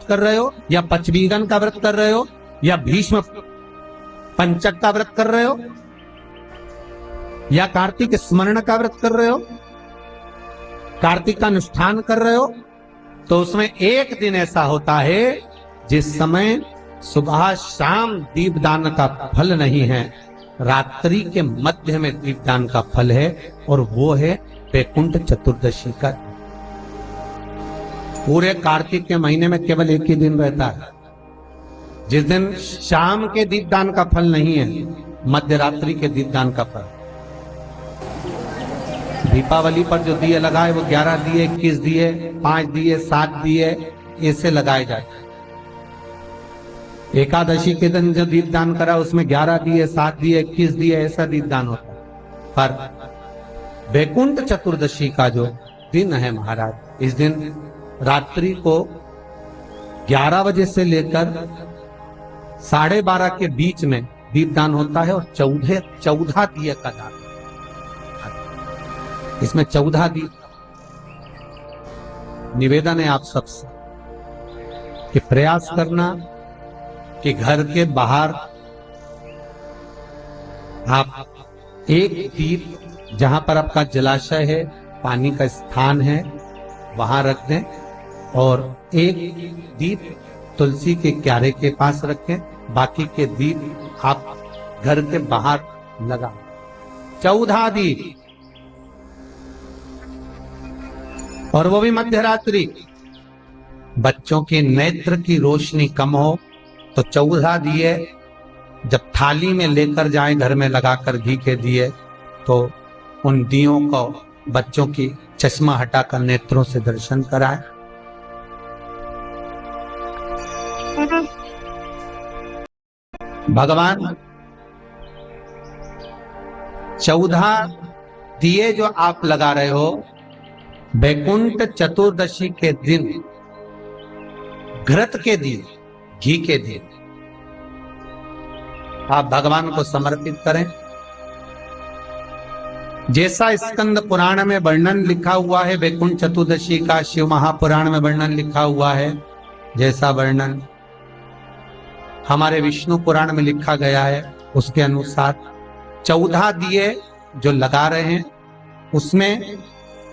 व्रत कर रहे हो, या पचवीगन का व्रत कर रहे हो, या भीष्म पंचक का व्रत कर रहे हो, या कार्तिक स्मरण का व्रत कर रहे हो, कार्तिक का अनुष्ठान कर रहे हो, तो उसमें एक दिन ऐसा होता है जिस समय सुबह शाम दीपदान का फल नहीं है, रात्रि के मध्य में दीपदान का फल है, और वो है वैकुंठ चतुर्दशी का। पूरे कार्तिक के महीने में केवल एक ही दिन रहता है जिस दिन शाम के दीपदान का फल नहीं है, मध्य रात्रि के दीपदान का फल। दीपावली पर जो दिए लगाए वो 11 दिए, 21 दिए, 5 दिए, 7 दिए, ऐसे लगाए जाते। एकादशी के दिन जो दीपदान करा उसमें 11 दिए, 7 दिए, 21 दिए, ऐसा दीपदान होता है। पर वैकुंठ चतुर्दशी का जो दिन है महाराज, इस दिन रात्रि को 11 बजे से लेकर 12:30 के बीच में दीपदान होता है, और 14 दिए का दान। इसमें 14 दीप। निवेदन है आप सबसे कि प्रयास करना कि घर के बाहर आप एक दीप, जहां पर आपका जलाशय है, पानी का स्थान है, वहां रख दें, और एक दीप तुलसी के क्यारे के पास रखें, बाकी के दीप आप घर के बाहर लगा। 14 दीप, और वो भी मध्य रात्रि। बच्चों के नेत्र की रोशनी कम हो तो 14 दिए जब थाली में लेकर जाएं, घर में लगाकर घी के दिए, तो उन दियों को बच्चों की चश्मा हटाकर नेत्रों से दर्शन कराएं। भगवान 14 दिए जो आप लगा रहे हो, वैकुंठ चतुर्दशी के दिन घृत के दिए, घी के दिए आप भगवान को समर्पित करें। जैसा स्कंद पुराण में वर्णन लिखा हुआ है वैकुंठ चतुर्दशी का, शिव महापुराण में वर्णन लिखा हुआ है, जैसा वर्णन हमारे विष्णु पुराण में लिखा गया है, उसके अनुसार 14 दिए जो लगा रहे हैं, उसमें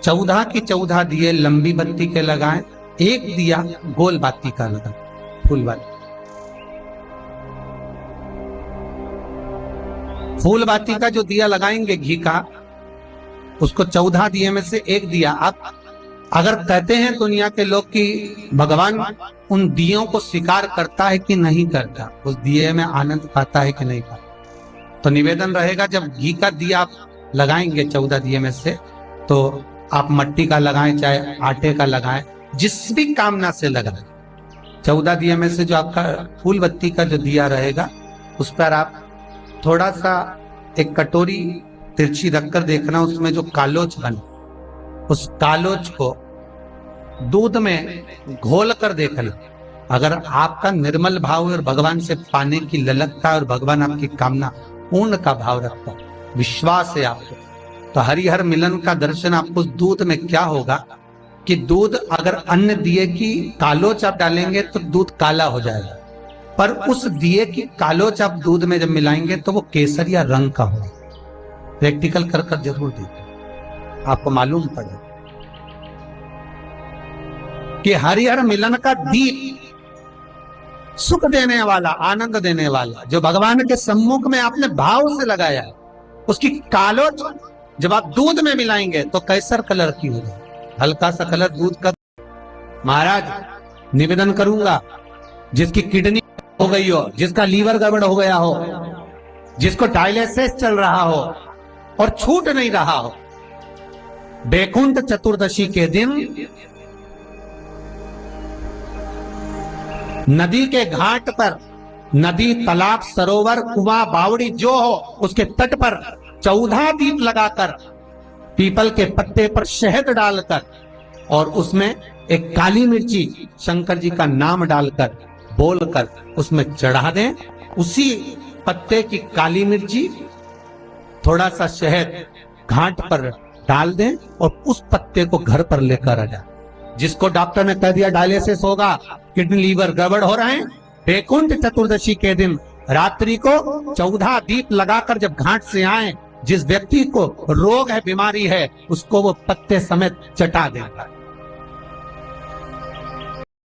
14 की 14 दिए लंबी बत्ती के लगाएं, एक दिया गोल बाती का लगाएं, फूल बाती। फूल बाती का जो दिया लगाएंगे घी का, उसको 14 दिए में से एक दिया। आप अगर कहते हैं दुनिया के लोग कि भगवान उन दियों को स्वीकार करता है कि नहीं करता, उस दिए में आनंद पाता है कि नहीं पाता, तो निवेदन रहेगा जब घी का दिया आप लगाएंगे 14 दिए में से, तो आप मट्टी का लगाएं चाहे आटे का लगाएं, जिस भी कामना से लगाएं। 14 दिए में से जो आपका फूल बत्ती का जो दिया रहेगा, उस पर आप थोड़ा सा एक कटोरी तिरछी रखकर देखना, उसमें जो कालोच बने, उस कालोच को दूध में घोल कर देखना। अगर आपका निर्मल भाव और भगवान से पाने की ललकता और भगवान आपकी कामना पूर्ण का भाव रखता है, विश्वास है आपको, तो हरिहर मिलन का दर्शन आपको उस दूध में क्या होगा कि दूध, अगर अन्य दिए की कालोच आप डालेंगे तो दूध काला हो जाएगा, पर उस दिए की कालोच आप दूध में जब मिलाएंगे तो वो केसरिया रंग का होगा। प्रैक्टिकल कर कर जरूर देखिए, आपको मालूम पड़े कि हरिहर मिलन का दीप, सुख देने वाला, आनंद देने वाला, जो भगवान के सम्मुख में आपने भाव से लगाया है, उसकी कालोच जब आप दूध में मिलाएंगे तो कैसर कलर की होगी, हल्का सा कलर दूध का। महाराज निवेदन करूंगा, जिसकी किडनी हो गई हो, जिसका लीवर गड़बड़ हो गया हो, जिसको डायलिसिस चल रहा हो और छूट नहीं रहा हो, वैकुंठ चतुर्दशी के दिन नदी के घाट पर, नदी, तालाब, सरोवर, कुआं, बावड़ी जो हो, उसके तट पर 14 दीप लगाकर, पीपल के पत्ते पर शहद डालकर, और उसमें एक काली मिर्ची शंकर जी का नाम डालकर, बोलकर उसमें चढ़ा दें। उसी पत्ते की काली मिर्ची, थोड़ा सा शहद घाट पर डाल दें, और उस पत्ते को घर पर लेकर आ जाए। जिसको डॉक्टर ने कह दिया डायलिसिस होगा, किडनी लीवर गड़बड़ हो रहे हैं, वैकुंठ चतुर्दशी के दिन रात्रि को 14 दीप लगाकर जब घाट से आए, जिस व्यक्ति को रोग है, बीमारी है, उसको वो पत्ते समेत चटा देता है।